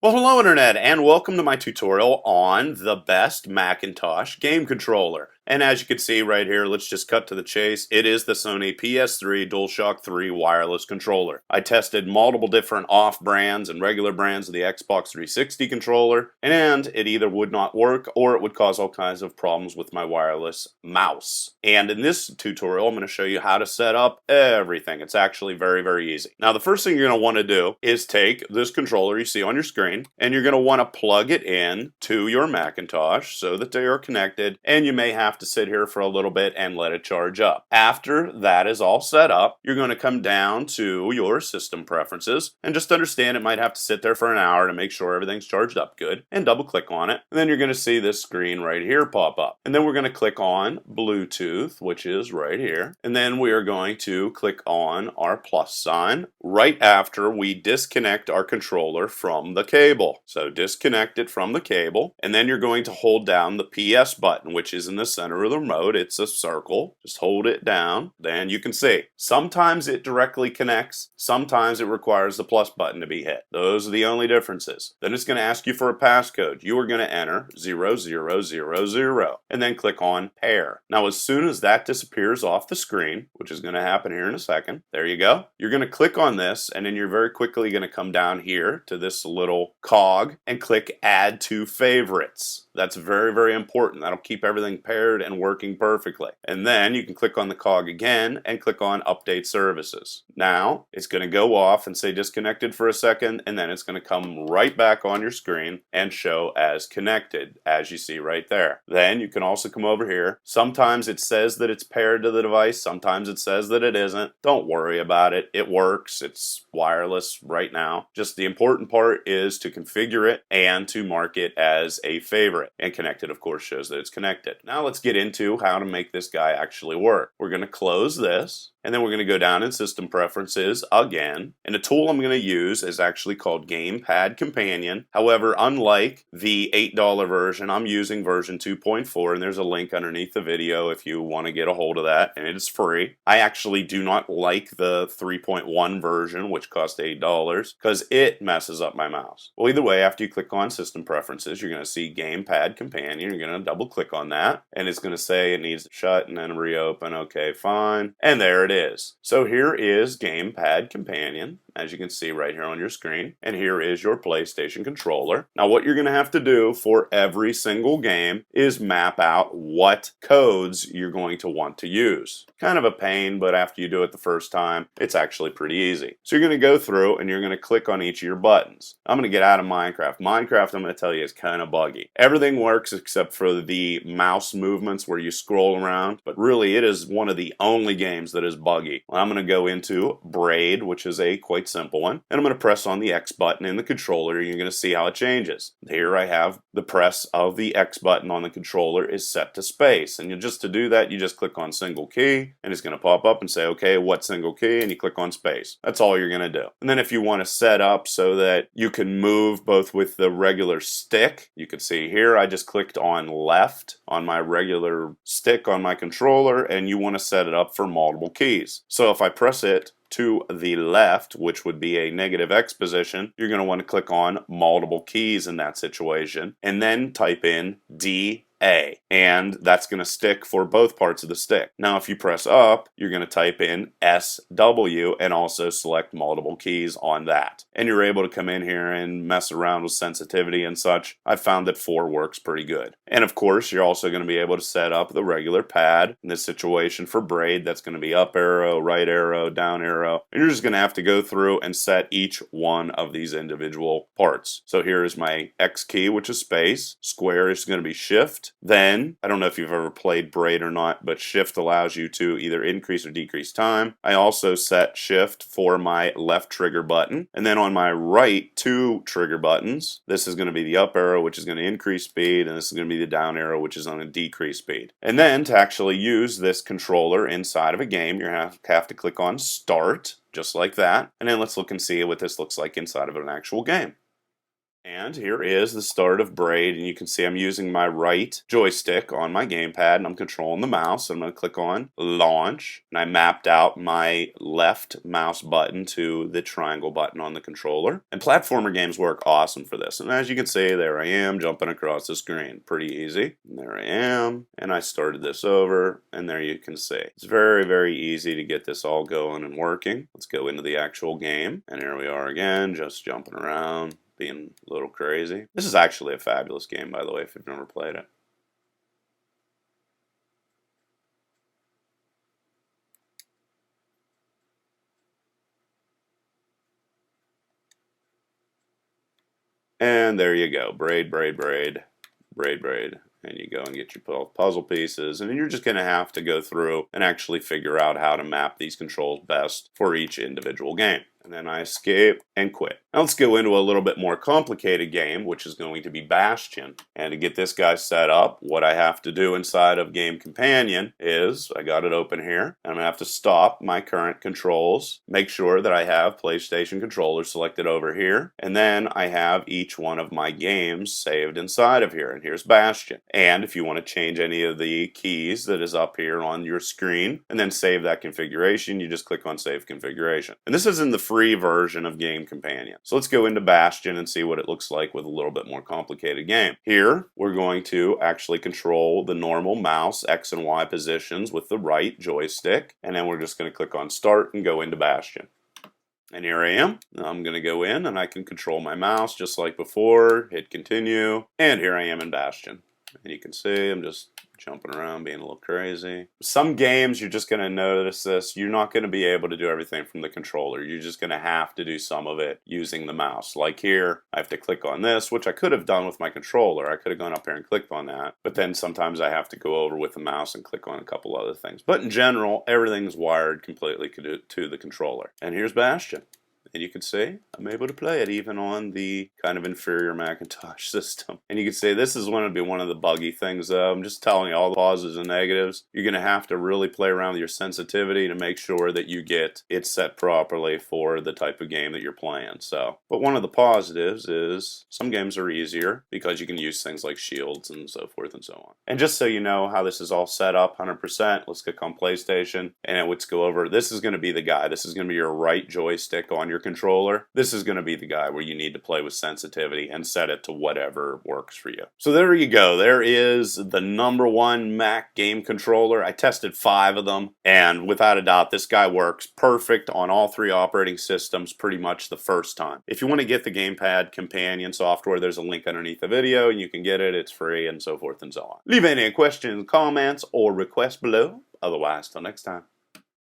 Well, hello Internet, and welcome to my tutorial on the best Macintosh game controller. And as you can see right here, let's just cut to the chase. It is the Sony PS3 DualShock 3 wireless controller. I tested multiple different off-brands and regular brands of the Xbox 360 controller, and it either would not work or it would cause all kinds of problems with my wireless mouse. And in this tutorial, I'm going to show you how to set up everything. It's actually very, very easy. Now, the first thing you're going to want to do is take this controller you see on your screen, and you're going to want to plug it in to your Macintosh so that they are connected, and you may have to sit here for a little bit and let it charge up. After that is all set up, you're going to come down to your system preferences, and just understand it might have to sit there for an hour to make sure everything's charged up good, and double click on it, and then you're going to see this screen right here pop up. And then we're going to click on Bluetooth, which is right here, and then we are going to click on our plus sign right after we disconnect our controller from the cable. So disconnect it from the cable, and then you're going to hold down the PS button, which is in the center of the remote. It's a circle. Just hold it down. Then you can see sometimes it directly connects, sometimes it requires the plus button to be hit. Those are the only differences. Then it's going to ask you for a passcode. You are going to enter 0000 and then click on pair. Now as soon as that disappears off the screen, which is going to happen here in a second, there you go. You're going to click on this, and then you're very quickly going to come down here to this little cog and click add to favorites. That's very, very important. That'll keep everything paired and working perfectly. And then you can click on the cog again and click on update services. Now it's going to go off and say disconnected for a second, and then it's going to come right back on your screen and show as connected, as you see right there. Then you can also come over here. Sometimes it says that it's paired to the device, sometimes it says that it isn't. Don't worry about it. It works. It's wireless right now. Just the important part is to configure it and to mark it as a favorite. And connected, of course, shows that it's connected. Now let's get into how to make this guy actually work. We're going to close this, and then we're going to go down in System Preferences again. And the tool I'm going to use is actually called Gamepad Companion. However, unlike the $8 version, I'm using version 2.4, and there's a link underneath the video if you want to get a hold of that, and it is free. I actually do not like the 3.1 version, which cost $8, because it messes up my mouse. Well, either way, after you click on System Preferences, you're going to see Gamepad Companion. You're going to double click on that, and it's going to say it needs to shut and then reopen. Okay, fine. And there it is. So here is Gamepad Companion, as you can see right here on your screen, and here is your PlayStation controller. Now what you're going to have to do for every single game is map out what codes you're going to want to use. Kind of a pain, but after you do it the first time, it's actually pretty easy. So you're going to go through and you're going to click on each of your buttons. I'm going to get out of Minecraft. Minecraft, I'm going to tell you, is kind of buggy. Everything works except for the mouse movements where you scroll around, but really it is one of the only games that is buggy. Well, I'm going to go into Braid, which is a quite simple one, and I'm going to press on the X button in the controller, and you're going to see how it changes. Here I have the press of the X button on the controller is set to space, and just to do that, you just click on single key, and it's going to pop up and say, okay, what single key? And you click on space. That's all you're going to do. And then if you want to set up so that you can move both with the regular stick, you can see here I just clicked on left on my regular stick on my controller, and you want to set it up for multiple keys. So if I press it to the left, which would be a negative X position, you're going to want to click on multiple keys in that situation, and then type in D A, and that's going to stick for both parts of the stick. Now if you press up, you're going to type in SW and also select multiple keys on that. And you're able to come in here and mess around with sensitivity and such. I found that 4 works pretty good. And of course, you're also going to be able to set up the regular pad. In this situation for Braid, that's going to be up arrow, right arrow, down arrow. And you're just going to have to go through and set each one of these individual parts. So here is my X key, which is space. Square is going to be shift. Then, I don't know if you've ever played Braid or not, but shift allows you to either increase or decrease time. I also set shift for my left trigger button. And then on my right 2 trigger buttons, this is going to be the up arrow, which is going to increase speed, and this is going to be the down arrow, which is going to decrease speed. And then to actually use this controller inside of a game, you have to click on start, just like that. And then let's look and see what this looks like inside of an actual game. And here is the start of Braid, and you can see I'm using my right joystick on my gamepad, and I'm controlling the mouse. I'm going to click on Launch, and I mapped out my left mouse button to the triangle button on the controller. And platformer games work awesome for this. And as you can see, there I am jumping across the screen. Pretty easy. And there I am, and I started this over, and there you can see. It's very, very easy to get this all going and working. Let's go into the actual game, and here we are again, just jumping around, being a little crazy. This is actually a fabulous game, by the way, if you've never played it. And there you go. Braid, braid, braid, braid, braid. And you go and get your puzzle pieces, and then you're just going to have to go through and actually figure out how to map these controls best for each individual game. And then I escape and quit. Now let's go into a little bit more complicated game, which is going to be Bastion. And to get this guy set up, what I have to do inside of Game Companion is, I got it open here, and I'm going to have to stop my current controls, make sure that I have PlayStation controllers selected over here, and then I have each one of my games saved inside of here. And here's Bastion. And if you want to change any of the keys that is up here on your screen, and then save that configuration, you just click on Save Configuration. And this is in the free version of Game Companion. So let's go into Bastion and see what it looks like with a little bit more complicated game. Here, we're going to actually control the normal mouse X and Y positions with the right joystick, and then we're just going to click on Start and go into Bastion. And here I am. I'm going to go in and I can control my mouse just like before, hit continue, and here I am in Bastion. And you can see I'm just jumping around, being a little crazy. Some games, you're just going to notice this. You're not going to be able to do everything from the controller. You're just going to have to do some of it using the mouse. Like here, I have to click on this, which I could have done with my controller. I could have gone up here and clicked on that. But then sometimes I have to go over with the mouse and click on a couple other things. But in general, everything's wired completely to the controller. And here's Bastion. And you can see I'm able to play it even on the kind of inferior Macintosh system. And you can see this is going to be one of the buggy things though. I'm just telling you all the positives and negatives. You're going to have to really play around with your sensitivity to make sure that you get it set properly for the type of game that you're playing. So, but one of the positives is some games are easier because you can use things like shields and so forth and so on. And just so you know how this is all set up 100%, let's click on PlayStation and let's go over. This is going to be the guy. This is going to be your right joystick on your controller. This is going to be the guy where you need to play with sensitivity and set it to whatever works for you. So there you go. There is the #1 Mac game controller. I tested 5 of them, and without a doubt, this guy works perfect on all 3 operating systems pretty much the first time. If you want to get the Gamepad Companion software, there's a link underneath the video, and you can get it. It's free, and so forth and so on. Leave any questions, comments, or requests below. Otherwise, till next time.